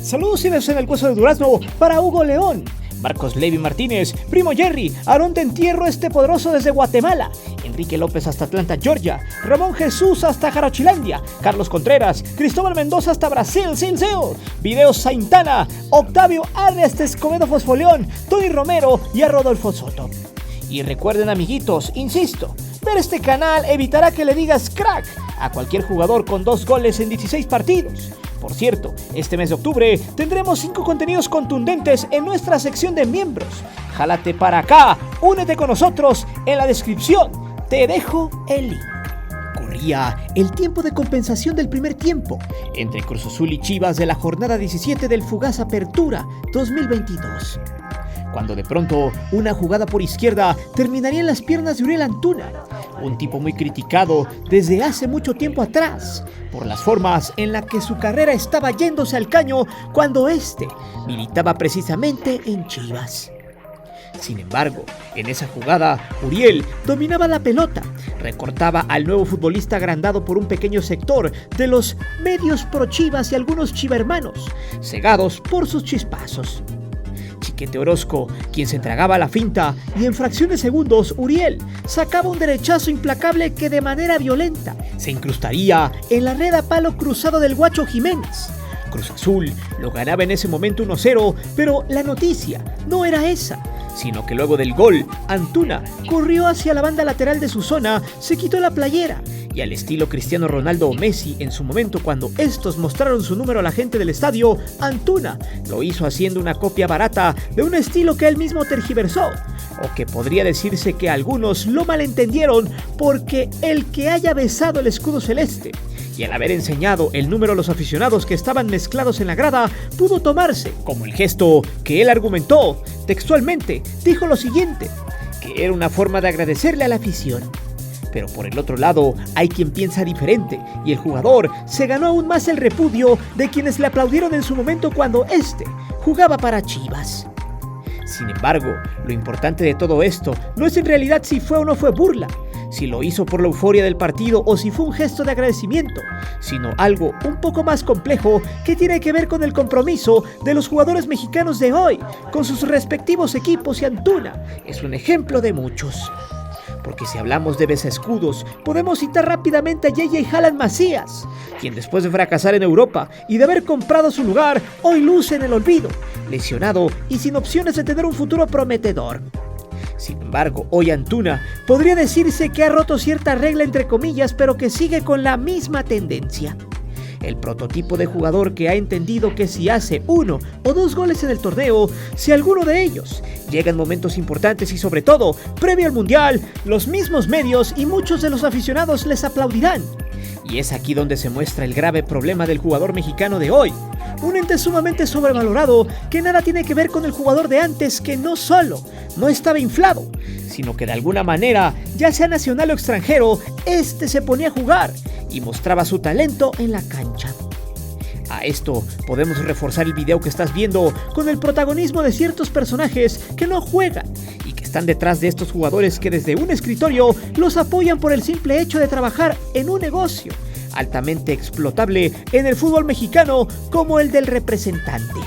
Saludos y besos en el hueso de durazno para Hugo León, Marcos Levi Martínez, Primo Jerry, Aarón Tentierro poderoso desde Guatemala, Enrique López hasta Atlanta, Georgia, Ramón Jesús hasta Jarochilandia, Carlos Contreras, Cristóbal Mendoza hasta Brasil, Silseo, Videos Saintana, Octavio Arres Escobedo Fosfoleón, Tony Romero y a Rodolfo Soto. Y recuerden, amiguitos, insisto, ver este canal evitará que le digas crack a cualquier jugador con 2 goles en 16 partidos. Por cierto, este mes de octubre tendremos 5 contenidos contundentes en nuestra sección de miembros. Jálate para acá, únete con nosotros en la descripción. Te dejo el link. Corría el tiempo de compensación del primer tiempo entre Cruz Azul y Chivas de la jornada 17 del Fugaz Apertura 2022. Cuando de pronto una jugada por izquierda terminaría en las piernas de Uriel Antuna, un tipo muy criticado desde hace mucho tiempo atrás por las formas en las que su carrera estaba yéndose al caño cuando militaba precisamente en Chivas. Sin embargo, en esa jugada, Uriel dominaba la pelota, recortaba al nuevo futbolista agrandado por un pequeño sector de los medios pro Chivas y algunos chivermanos, cegados por sus chispazos. Chiquete Orozco, quien se entregaba la finta, y en fracción de segundos Uriel sacaba un derechazo implacable que de manera violenta se incrustaría en la red a palo cruzado del Guacho Jiménez. Cruz Azul lo ganaba en ese momento 1-0, pero la noticia no era esa, sino que luego del gol, Antuna corrió hacia la banda lateral de su zona, se quitó la playera y al estilo Cristiano Ronaldo o Messi en su momento cuando estos mostraron su número a la gente del estadio, Antuna lo hizo haciendo una copia barata de un estilo que él mismo tergiversó, o que podría decirse que algunos lo malentendieron porque el que haya besado el escudo celeste y al haber enseñado el número a los aficionados que estaban mezclados en la grada, pudo tomarse como el gesto que él argumentó. Textualmente, dijo lo siguiente, que era una forma de agradecerle a la afición. Pero por el otro lado, hay quien piensa diferente, y el jugador se ganó aún más el repudio de quienes le aplaudieron en su momento cuando jugaba para Chivas. Sin embargo, lo importante de todo esto no es en realidad si fue o no fue burla, si lo hizo por la euforia del partido o si fue un gesto de agradecimiento, sino algo un poco más complejo que tiene que ver con el compromiso de los jugadores mexicanos de hoy con sus respectivos equipos, y Antuna es un ejemplo de muchos. Porque si hablamos de besaescudos, podemos citar rápidamente a J.J. Haaland Macías, quien después de fracasar en Europa y de haber comprado su lugar, hoy luce en el olvido, lesionado y sin opciones de tener un futuro prometedor. Sin embargo, hoy Antuna podría decirse que ha roto cierta regla entre comillas, pero que sigue con la misma tendencia. El prototipo de jugador que ha entendido que si hace 1 o 2 goles en el torneo, si alguno de ellos llega en momentos importantes y sobre todo, previo al Mundial, los mismos medios y muchos de los aficionados les aplaudirán. Y es aquí donde se muestra el grave problema del jugador mexicano de hoy. Un ente sumamente sobrevalorado que nada tiene que ver con el jugador de antes, que no solo no estaba inflado, sino que de alguna manera, ya sea nacional o extranjero, se ponía a jugar y mostraba su talento en la cancha. A esto podemos reforzar el video que estás viendo con el protagonismo de ciertos personajes que no juegan y que están detrás de estos jugadores que desde un escritorio los apoyan por el simple hecho de trabajar en un negocio altamente explotable en el fútbol mexicano como el del representante.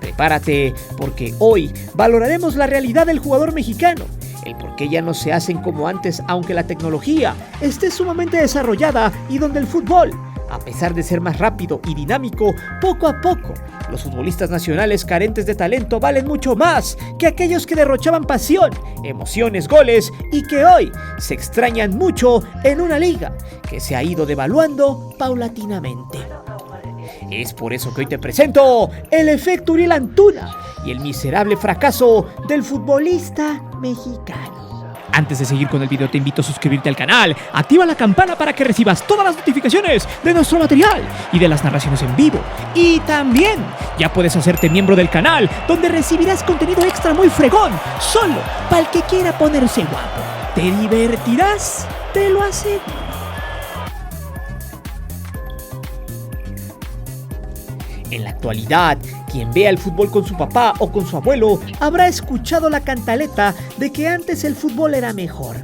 Prepárate, porque hoy valoraremos la realidad del jugador mexicano, el por qué ya no se hacen como antes aunque la tecnología esté sumamente desarrollada y donde el fútbol, a pesar de ser más rápido y dinámico, poco a poco, los futbolistas nacionales carentes de talento valen mucho más que aquellos que derrochaban pasión, emociones, goles y que hoy se extrañan mucho en una liga que se ha ido devaluando paulatinamente. Es por eso que hoy te presento el efecto Uriel Antuna y el miserable fracaso del futbolista mexicano. Antes de seguir con el video te invito a suscribirte al canal, activa la campana para que recibas todas las notificaciones de nuestro material y de las narraciones en vivo. Y también ya puedes hacerte miembro del canal, donde recibirás contenido extra muy fregón, solo para el que quiera ponerse guapo. Te divertirás, te lo aseguro. En la actualidad, quien vea el fútbol con su papá o con su abuelo habrá escuchado la cantaleta de que antes el fútbol era mejor.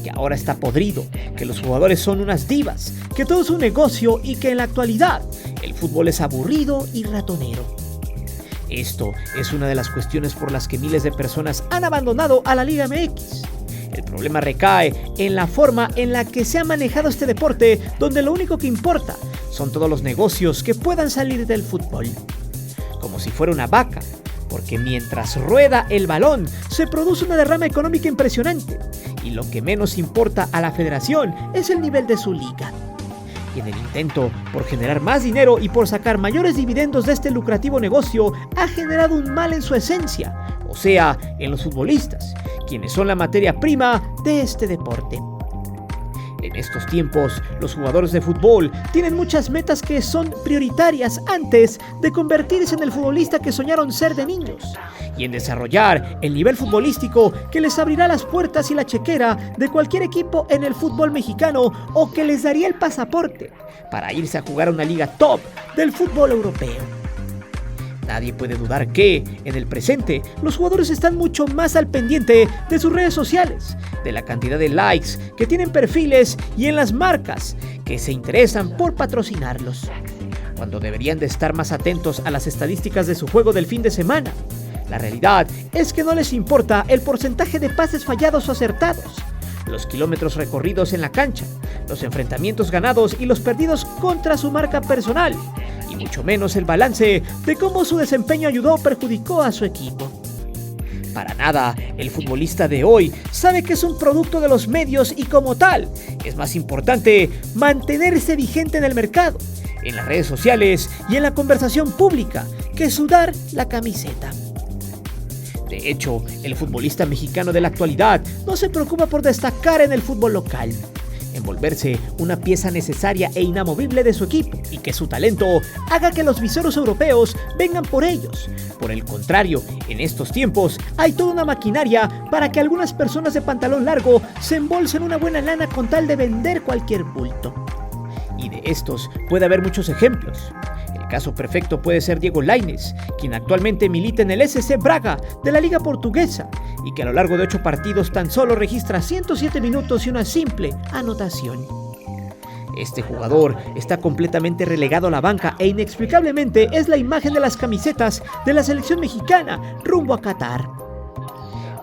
que ahora está podrido, que los jugadores son unas divas, que todo es un negocio y que en la actualidad el fútbol es aburrido y ratonero. Esto es una de las cuestiones por las que miles de personas han abandonado a la Liga MX. El problema recae en la forma en la que se ha manejado este deporte, donde lo único que importa son todos los negocios que puedan salir del fútbol. Como si fuera una vaca, porque mientras rueda el balón se produce una derrama económica impresionante, y lo que menos importa a la federación es el nivel de su liga. Y en el intento por generar más dinero y por sacar mayores dividendos de este lucrativo negocio, ha generado un mal en su esencia, o sea, en los futbolistas, quienes son la materia prima de este deporte. En estos tiempos, los jugadores de fútbol tienen muchas metas que son prioritarias antes de convertirse en el futbolista que soñaron ser de niños, y en desarrollar el nivel futbolístico que les abrirá las puertas y la chequera de cualquier equipo en el fútbol mexicano, o que les daría el pasaporte para irse a jugar a una liga top del fútbol europeo. Nadie puede dudar que, en el presente, los jugadores están mucho más al pendiente de sus redes sociales, de la cantidad de likes que tienen perfiles y en las marcas que se interesan por patrocinarlos, cuando deberían de estar más atentos a las estadísticas de su juego del fin de semana. La realidad es que no les importa el porcentaje de pases fallados o acertados, los kilómetros recorridos en la cancha, los enfrentamientos ganados y los perdidos contra su marca personal, y mucho menos el balance de cómo su desempeño ayudó o perjudicó a su equipo. Para nada, el futbolista de hoy sabe que es un producto de los medios y como tal, es más importante mantenerse vigente en el mercado, en las redes sociales y en la conversación pública, que sudar la camiseta. De hecho, el futbolista mexicano de la actualidad no se preocupa por destacar en el fútbol local, en volverse una pieza necesaria e inamovible de su equipo y que su talento haga que los visoros europeos vengan por ellos. Por el contrario, en estos tiempos hay toda una maquinaria para que algunas personas de pantalón largo se embolsen una buena lana con tal de vender cualquier bulto. Y de estos puede haber muchos ejemplos. El caso perfecto puede ser Diego Lainez, quien actualmente milita en el SC Braga de la Liga Portuguesa y que a lo largo de 8 partidos tan solo registra 107 minutos y una simple anotación. Este jugador está completamente relegado a la banca e inexplicablemente es la imagen de las camisetas de la selección mexicana rumbo a Qatar.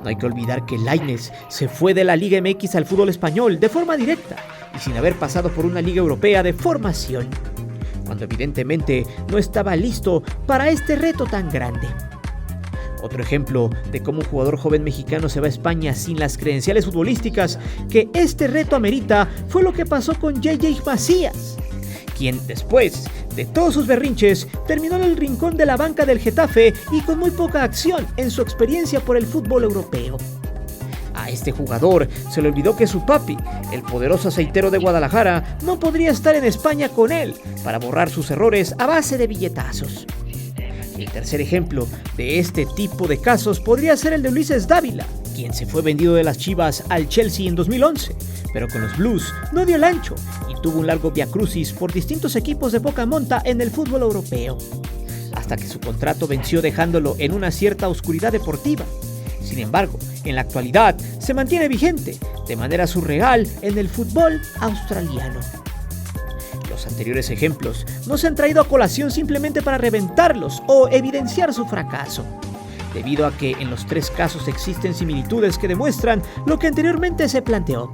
No hay que olvidar que Lainez se fue de la Liga MX al fútbol español de forma directa y sin haber pasado por una liga europea de formación, cuando evidentemente no estaba listo para este reto tan grande. Otro ejemplo de cómo un jugador joven mexicano se va a España sin las credenciales futbolísticas que este reto amerita fue lo que pasó con JJ Macías, quien después de todos sus berrinches terminó en el rincón de la banca del Getafe y con muy poca acción en su experiencia por el fútbol europeo. A este jugador se le olvidó que su papi, el poderoso aceitero de Guadalajara, no podría estar en España con él para borrar sus errores a base de billetazos. El tercer ejemplo de este tipo de casos podría ser el de Ulises Dávila, quien se fue vendido de las Chivas al Chelsea en 2011, pero con los Blues no dio el ancho y tuvo un largo viacrucis por distintos equipos de poca monta en el fútbol europeo, hasta que su contrato venció dejándolo en una cierta oscuridad deportiva. Sin embargo, en la actualidad se mantiene vigente de manera surreal en el fútbol australiano. Los anteriores ejemplos no se han traído a colación simplemente para reventarlos o evidenciar su fracaso, debido a que en los 3 casos existen similitudes que demuestran lo que anteriormente se planteó: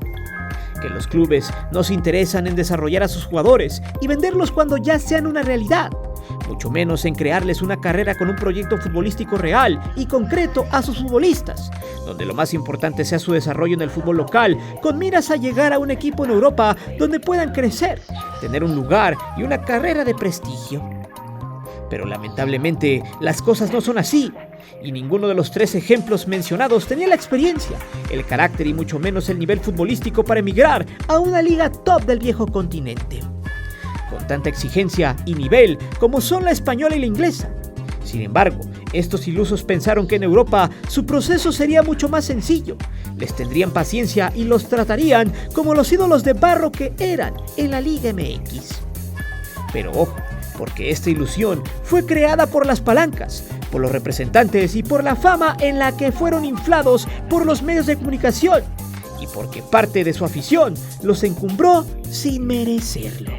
que los clubes no se interesan en desarrollar a sus jugadores y venderlos cuando ya sean una realidad, mucho menos en crearles una carrera con un proyecto futbolístico real y concreto a sus futbolistas, donde lo más importante sea su desarrollo en el fútbol local, con miras a llegar a un equipo en Europa donde puedan crecer, tener un lugar y una carrera de prestigio. Pero lamentablemente las cosas no son así, y ninguno de los 3 ejemplos mencionados tenía la experiencia, el carácter y mucho menos el nivel futbolístico para emigrar a una liga top del viejo continente, con tanta exigencia y nivel como son la española y la inglesa. Sin embargo, estos ilusos pensaron que en Europa su proceso sería mucho más sencillo, les tendrían paciencia y los tratarían como los ídolos de barro que eran en la Liga MX. Pero ojo, porque esta ilusión fue creada por las palancas, por los representantes y por la fama en la que fueron inflados por los medios de comunicación. y porque parte de su afición los encumbró sin merecerlo.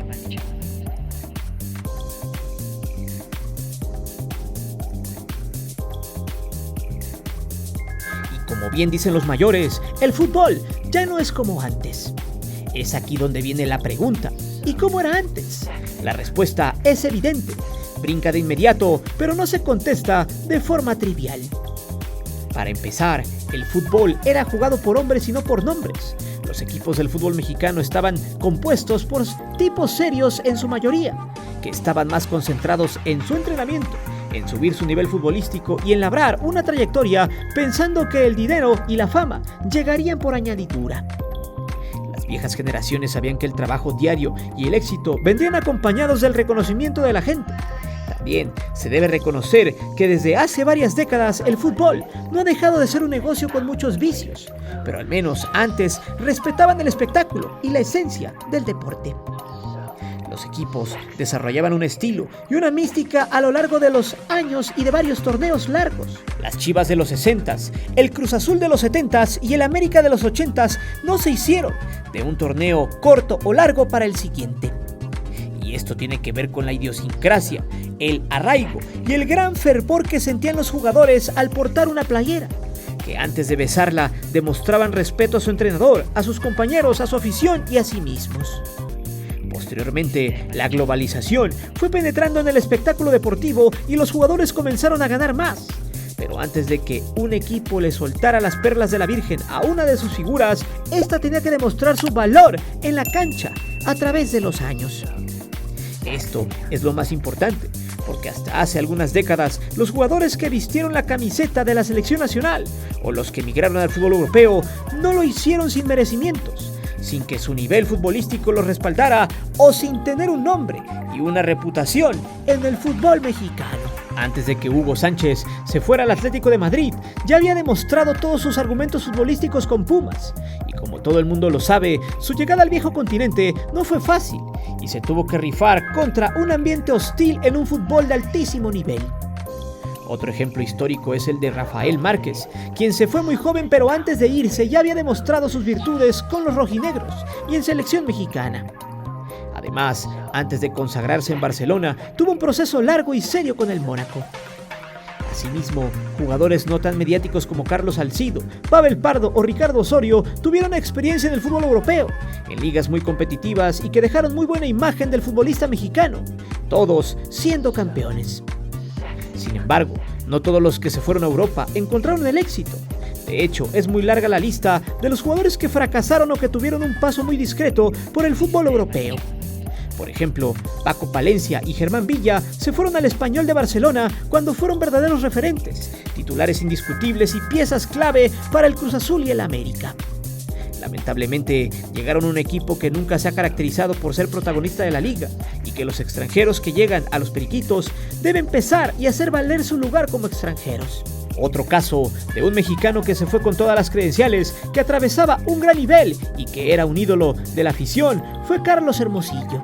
Y como bien dicen los mayores, el fútbol ya no es como antes. Es aquí donde viene la pregunta: ¿y cómo era antes? La respuesta es evidente. Brinca de inmediato, pero no se contesta de forma trivial. Para empezar, el fútbol era jugado por hombres y no por nombres. Los equipos del fútbol mexicano estaban compuestos por tipos serios en su mayoría, que estaban más concentrados en su entrenamiento, en subir su nivel futbolístico y en labrar una trayectoria pensando que el dinero y la fama llegarían por añadidura. Las viejas generaciones sabían que el trabajo diario y el éxito vendrían acompañados del reconocimiento de la gente. También se debe reconocer que desde hace varias décadas el fútbol no ha dejado de ser un negocio con muchos vicios, pero al menos antes respetaban el espectáculo y la esencia del deporte. Los equipos desarrollaban un estilo y una mística a lo largo de los años y de varios torneos largos. Las Chivas de los 60s, el Cruz Azul de los 70s y el América de los 80s no se hicieron de un torneo corto o largo para el siguiente. Y esto tiene que ver con la idiosincrasia, el arraigo y el gran fervor que sentían los jugadores al portar una playera, que antes de besarla demostraban respeto a su entrenador, a sus compañeros, a su afición y a sí mismos. Posteriormente, la globalización fue penetrando en el espectáculo deportivo y los jugadores comenzaron a ganar más. Pero antes de que un equipo le soltara las perlas de la Virgen a una de sus figuras, esta tenía que demostrar su valor en la cancha a través de los años. Esto es lo más importante, porque hasta hace algunas décadas los jugadores que vistieron la camiseta de la selección nacional o los que emigraron al fútbol europeo no lo hicieron sin merecimientos, sin que su nivel futbolístico los respaldara o sin tener un nombre y una reputación en el fútbol mexicano. Antes de que Hugo Sánchez se fuera al Atlético de Madrid, ya había demostrado todos sus argumentos futbolísticos con Pumas. Y como todo el mundo lo sabe, su llegada al viejo continente no fue fácil y se tuvo que rifar contra un ambiente hostil en un fútbol de altísimo nivel. Otro ejemplo histórico es el de Rafael Márquez, quien se fue muy joven, pero antes de irse ya había demostrado sus virtudes con los rojinegros y en selección mexicana. Además, antes de consagrarse en Barcelona, tuvo un proceso largo y serio con el Mónaco. Asimismo, jugadores no tan mediáticos como Carlos Salcido, Pavel Pardo o Ricardo Osorio tuvieron experiencia en el fútbol europeo, en ligas muy competitivas y que dejaron muy buena imagen del futbolista mexicano, todos siendo campeones. Sin embargo, no todos los que se fueron a Europa encontraron el éxito. De hecho, es muy larga la lista de los jugadores que fracasaron o que tuvieron un paso muy discreto por el fútbol europeo. Por ejemplo, Paco Palencia y Germán Villa se fueron al Español de Barcelona cuando fueron verdaderos referentes, titulares indiscutibles y piezas clave para el Cruz Azul y el América. Lamentablemente, llegaron a un equipo que nunca se ha caracterizado por ser protagonista de la liga y que los extranjeros que llegan a los Periquitos deben pesar y hacer valer su lugar como extranjeros. Otro caso de un mexicano que se fue con todas las credenciales, que atravesaba un gran nivel y que era un ídolo de la afición, fue Carlos Hermosillo.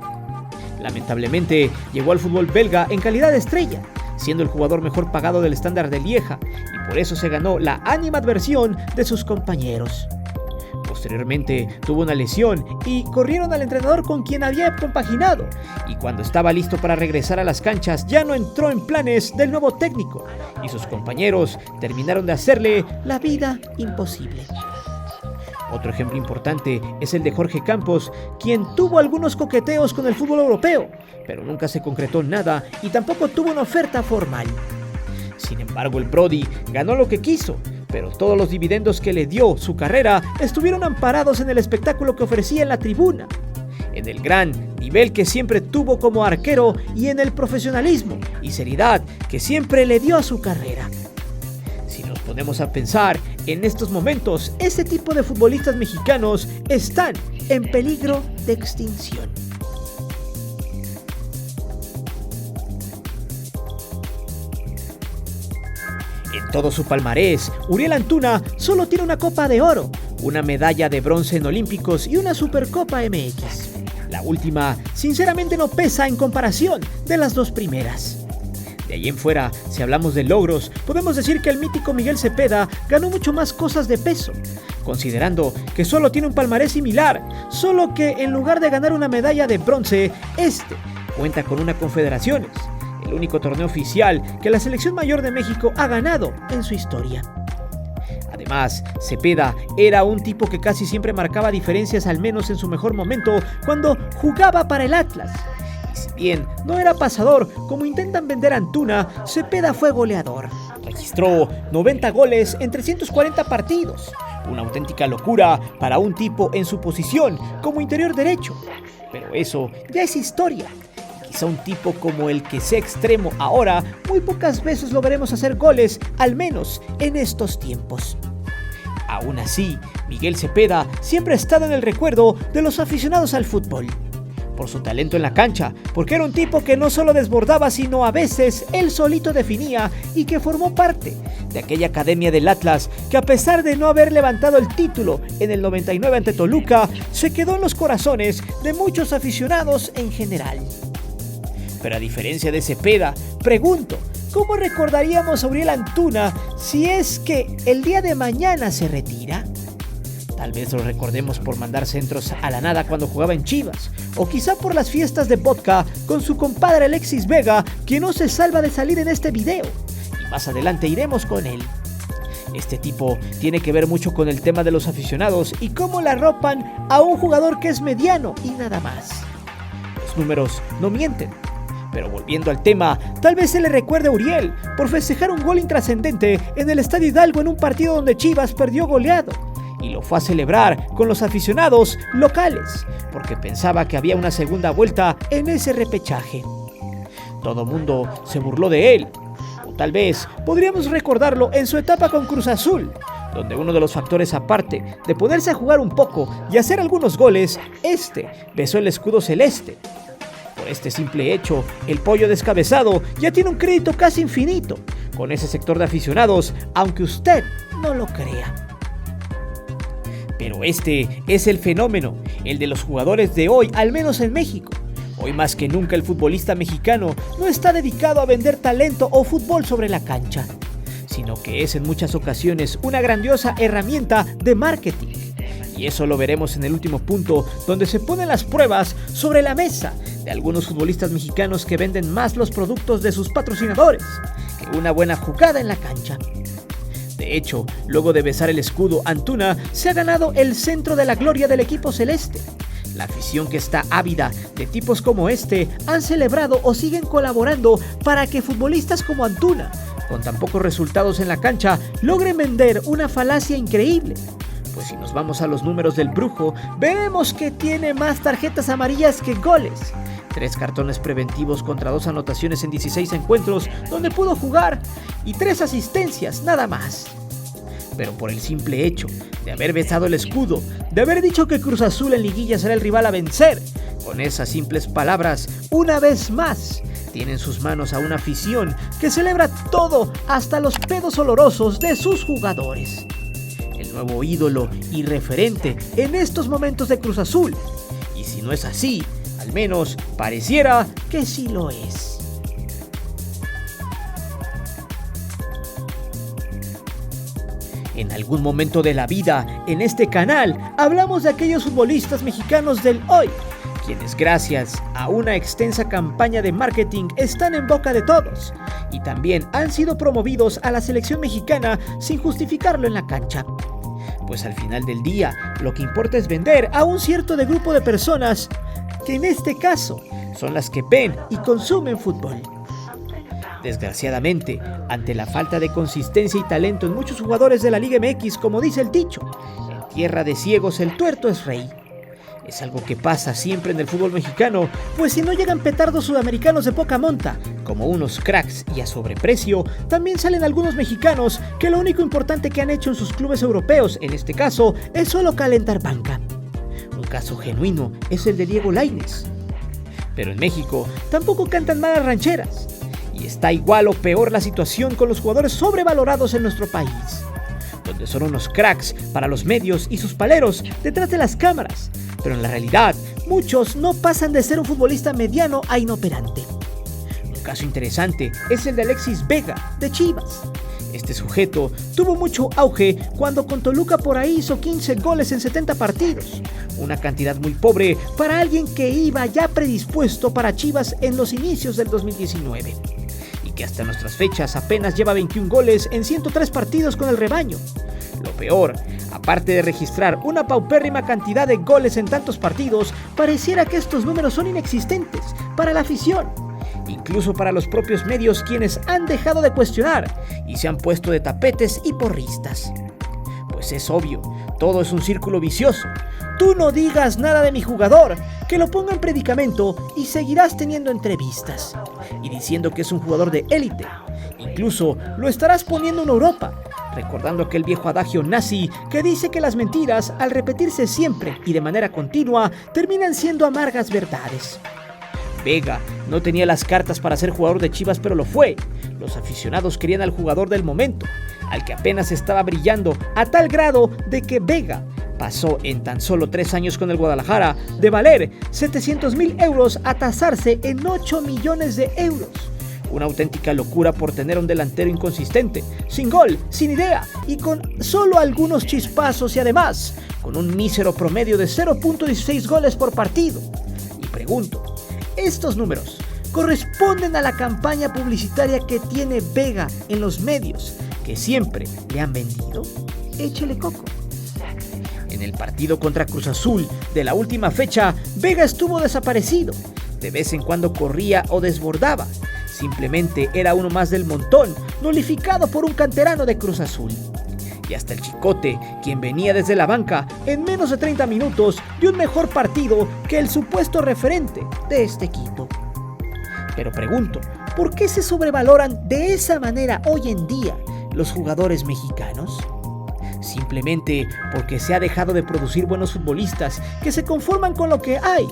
Lamentablemente, llegó al fútbol belga en calidad de estrella, siendo el jugador mejor pagado del Standard de Lieja, y por eso se ganó la animadversión de sus compañeros. Posteriormente tuvo una lesión y corrieron al entrenador con quien había compaginado, y cuando estaba listo para regresar a las canchas ya no entró en planes del nuevo técnico, y sus compañeros terminaron de hacerle la vida imposible. Otro ejemplo importante es el de Jorge Campos, quien tuvo algunos coqueteos con el fútbol europeo, pero nunca se concretó nada y tampoco tuvo una oferta formal. Sin embargo, el Brody ganó lo que quiso, pero todos los dividendos que le dio su carrera estuvieron amparados en el espectáculo que ofrecía en la tribuna, en el gran nivel que siempre tuvo como arquero y en el profesionalismo y seriedad que siempre le dio a su carrera. Si nos ponemos a pensar, en estos momentos, este tipo de futbolistas mexicanos están en peligro de extinción. En todo su palmarés, Uriel Antuna solo tiene una Copa de Oro, una medalla de bronce en Olímpicos y una Supercopa MX. La última, sinceramente, no pesa en comparación de las dos primeras. De ahí en fuera, si hablamos de logros, podemos decir que el mítico Miguel Cepeda ganó mucho más cosas de peso, considerando que solo tiene un palmarés similar, solo que en lugar de ganar una medalla de bronce, cuenta con una Confederaciones, el único torneo oficial que la selección mayor de México ha ganado en su historia. Además, Cepeda era un tipo que casi siempre marcaba diferencias, al menos en su mejor momento, cuando jugaba para el Atlas. Y si bien no era pasador, como intentan vender a Antuna, Cepeda fue goleador. Registró 90 goles en 340 partidos. Una auténtica locura para un tipo en su posición como interior derecho. Pero eso ya es historia. Quizá un tipo como el que sea extremo ahora, muy pocas veces lo veremos hacer goles, al menos en estos tiempos. Aún así, Miguel Cepeda siempre ha estado en el recuerdo de los aficionados al fútbol. Por su talento en la cancha, porque era un tipo que no solo desbordaba, sino a veces él solito definía, y que formó parte de aquella academia del Atlas que, a pesar de no haber levantado el título en el 99 ante Toluca, se quedó en los corazones de muchos aficionados en general. Pero a diferencia de Cepeda, pregunto, ¿cómo recordaríamos a Uriel Antuna si es que el día de mañana se retira? Tal vez lo recordemos por mandar centros a la nada cuando jugaba en Chivas, o quizá por las fiestas de vodka con su compadre Alexis Vega, quien no se salva de salir en este video, y más adelante iremos con él. Este tipo tiene que ver mucho con el tema de los aficionados y cómo le arropan a un jugador que es mediano y nada más. Los números no mienten. Pero volviendo al tema, tal vez se le recuerde a Uriel por festejar un gol intrascendente en el Estadio Hidalgo en un partido donde Chivas perdió goleado, y lo fue a celebrar con los aficionados locales, porque pensaba que había una segunda vuelta en ese repechaje. Todo mundo se burló de él, o tal vez podríamos recordarlo en su etapa con Cruz Azul, donde uno de los factores, aparte de ponerse a jugar un poco y hacer algunos goles, besó el escudo celeste. Por este simple hecho, el pollo descabezado ya tiene un crédito casi infinito con ese sector de aficionados, aunque usted no lo crea. Pero este es el fenómeno, el de los jugadores de hoy, al menos en México. Hoy más que nunca el futbolista mexicano no está dedicado a vender talento o fútbol sobre la cancha, sino que es en muchas ocasiones una grandiosa herramienta de marketing. Y eso lo veremos en el último punto, donde se ponen las pruebas sobre la mesa de algunos futbolistas mexicanos que venden más los productos de sus patrocinadores que una buena jugada en la cancha. De hecho, luego de besar el escudo, Antuna se ha ganado el centro de la gloria del equipo celeste. La afición, que está ávida de tipos como han celebrado o siguen colaborando para que futbolistas como Antuna, con tan pocos resultados en la cancha, logren vender una falacia increíble. Pues si nos vamos a los números del Brujo, vemos que tiene más tarjetas amarillas que goles. 3 cartones preventivos contra 2 anotaciones en 16 encuentros donde pudo jugar, y 3 asistencias, nada más. Pero por el simple hecho de haber besado el escudo, de haber dicho que Cruz Azul en liguilla será el rival a vencer, con esas simples palabras, una vez más, tiene en sus manos a una afición que celebra todo, hasta los pedos olorosos de sus jugadores. El nuevo ídolo y referente en estos momentos de Cruz Azul. Y si no es así, al menos pareciera que sí lo es. En algún momento de la vida, en este canal, hablamos de aquellos futbolistas mexicanos del hoy, quienes gracias a una extensa campaña de marketing están en boca de todos, y también han sido promovidos a la selección mexicana sin justificarlo en la cancha. Pues al final del día, lo que importa es vender a un cierto de grupo de personas, que en este caso son las que ven y consumen fútbol. Desgraciadamente, ante la falta de consistencia y talento en muchos jugadores de la Liga MX, como dice el dicho, en tierra de ciegos el tuerto es rey. Es algo que pasa siempre en el fútbol mexicano, pues si no llegan petardos sudamericanos de poca monta, como unos cracks y a sobreprecio, también salen algunos mexicanos que lo único importante que han hecho en sus clubes europeos, en este caso, es solo calentar banca. Un caso genuino es el de Diego Lainez. Pero en México tampoco cantan malas rancheras, y está igual o peor la situación con los jugadores sobrevalorados en nuestro país, donde son unos cracks para los medios y sus paleros detrás de las cámaras, pero en la realidad muchos no pasan de ser un futbolista mediano a inoperante. Un caso interesante es el de Alexis Vega, de Chivas. Este sujeto tuvo mucho auge cuando con Toluca por ahí hizo 15 goles en 70 partidos, una cantidad muy pobre para alguien que iba ya predispuesto para Chivas en los inicios del 2019, y que hasta nuestras fechas apenas lleva 21 goles en 103 partidos con el rebaño. Lo peor, aparte de registrar una paupérrima cantidad de goles en tantos partidos, pareciera que estos números son inexistentes para la afición, incluso para los propios medios, quienes han dejado de cuestionar y se han puesto de tapetes y porristas. Pues es obvio, todo es un círculo vicioso. Tú no digas nada de mi jugador, que lo ponga en predicamento y seguirás teniendo entrevistas y diciendo que es un jugador de élite. Incluso lo estarás poniendo en Europa, recordando aquel viejo adagio nazi que dice que las mentiras, al repetirse siempre y de manera continua, terminan siendo amargas verdades. Vega no tenía las cartas para ser jugador de Chivas, pero lo fue. Los aficionados querían al jugador del momento, al que apenas estaba brillando, a tal grado de que Vega pasó en tan solo 3 años con el Guadalajara de valer 700,000 euros a tasarse en 8 millones de euros. Una auténtica locura por tener un delantero inconsistente, sin gol, sin idea y con solo algunos chispazos, y además con un mísero promedio de 0.16 goles por partido. Y pregunto, ¿estos números corresponden a la campaña publicitaria que tiene Vega en los medios que siempre le han vendido? Échele coco. En el partido contra Cruz Azul de la última fecha, Vega estuvo desaparecido. De vez en cuando corría o desbordaba. Simplemente era uno más del montón, nulificado por un canterano de Cruz Azul. Y hasta el Chicote, quien venía desde la banca, en menos de 30 minutos dio un mejor partido que el supuesto referente de este equipo. Pero pregunto, ¿por qué se sobrevaloran de esa manera hoy en día los jugadores mexicanos? Simplemente porque se ha dejado de producir buenos futbolistas que se conforman con lo que hay.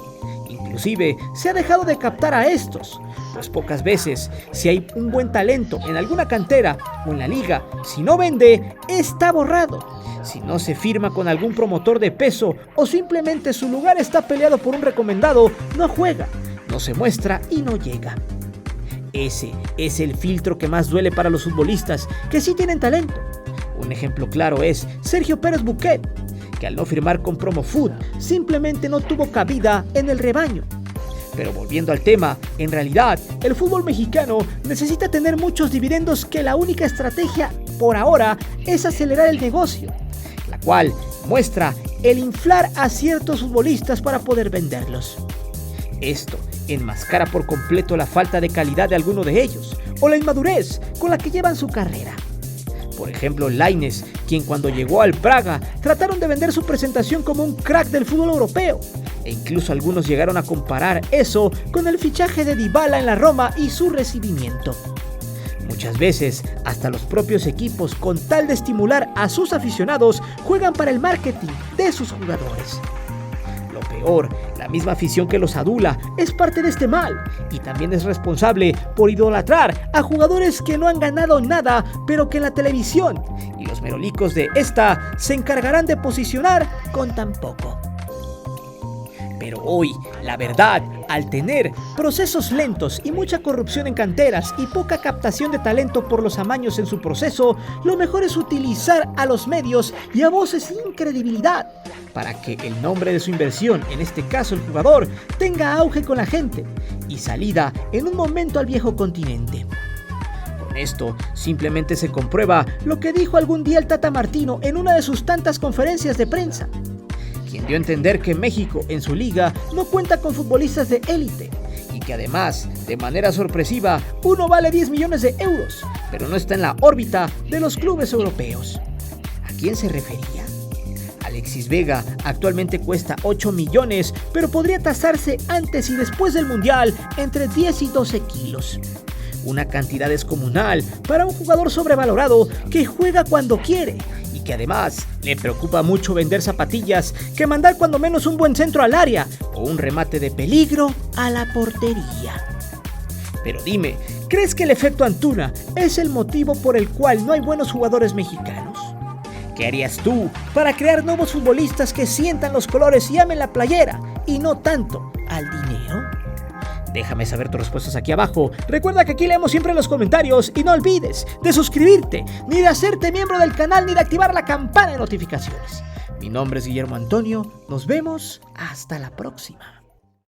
Inclusive se ha dejado de captar a estos, pues pocas veces, si hay un buen talento en alguna cantera o en la liga, si no vende, está borrado. Si no se firma con algún promotor de peso o simplemente su lugar está peleado por un recomendado, no juega, no se muestra y no llega. Ese es el filtro que más duele para los futbolistas que sí tienen talento. Un ejemplo claro es Sergio Pérez Buquet, que al no firmar con Promofood simplemente no tuvo cabida en el rebaño. Pero volviendo al tema, en realidad el fútbol mexicano necesita tener muchos dividendos, que la única estrategia por ahora es acelerar el negocio, la cual muestra el inflar a ciertos futbolistas para poder venderlos. Esto enmascara por completo la falta de calidad de alguno de ellos o la inmadurez con la que llevan su carrera. Por ejemplo, Lainez, quien cuando llegó al Braga trataron de vender su presentación como un crack del fútbol europeo, e incluso algunos llegaron a comparar eso con el fichaje de Dybala en la Roma y su recibimiento. Muchas veces, hasta los propios equipos, con tal de estimular a sus aficionados, juegan para el marketing de sus jugadores. Lo peor, la misma afición que los adula es parte de este mal y también es responsable por idolatrar a jugadores que no han ganado nada, pero que en la televisión y los merolicos de esta se encargarán de posicionar con tan poco. Pero hoy, la verdad, al tener procesos lentos y mucha corrupción en canteras y poca captación de talento por los amaños en su proceso, lo mejor es utilizar a los medios y a voces sin credibilidad para que el nombre de su inversión, en este caso el jugador, tenga auge con la gente y salida en un momento al viejo continente. Con esto simplemente se comprueba lo que dijo algún día el Tata Martino en una de sus tantas conferencias de prensa, quien dio a entender que México en su liga no cuenta con futbolistas de élite y que además, de manera sorpresiva, uno vale 10 millones de euros, pero no está en la órbita de los clubes europeos. ¿A quién se refería? Alexis Vega actualmente cuesta 8 millones, pero podría tasarse antes y después del Mundial entre 10 y 12 kilos. Una cantidad descomunal para un jugador sobrevalorado que juega cuando quiere y que además le preocupa mucho vender zapatillas que mandar cuando menos un buen centro al área o un remate de peligro a la portería. Pero dime, ¿crees que el efecto Antuna es el motivo por el cual no hay buenos jugadores mexicanos? ¿Qué harías tú para crear nuevos futbolistas que sientan los colores y amen la playera y no tanto al dinero? Déjame saber tus respuestas aquí abajo. Recuerda que aquí leemos siempre los comentarios y no olvides de suscribirte, ni de hacerte miembro del canal, ni de activar la campana de notificaciones. Mi nombre es Guillermo Antonio. Nos vemos hasta la próxima.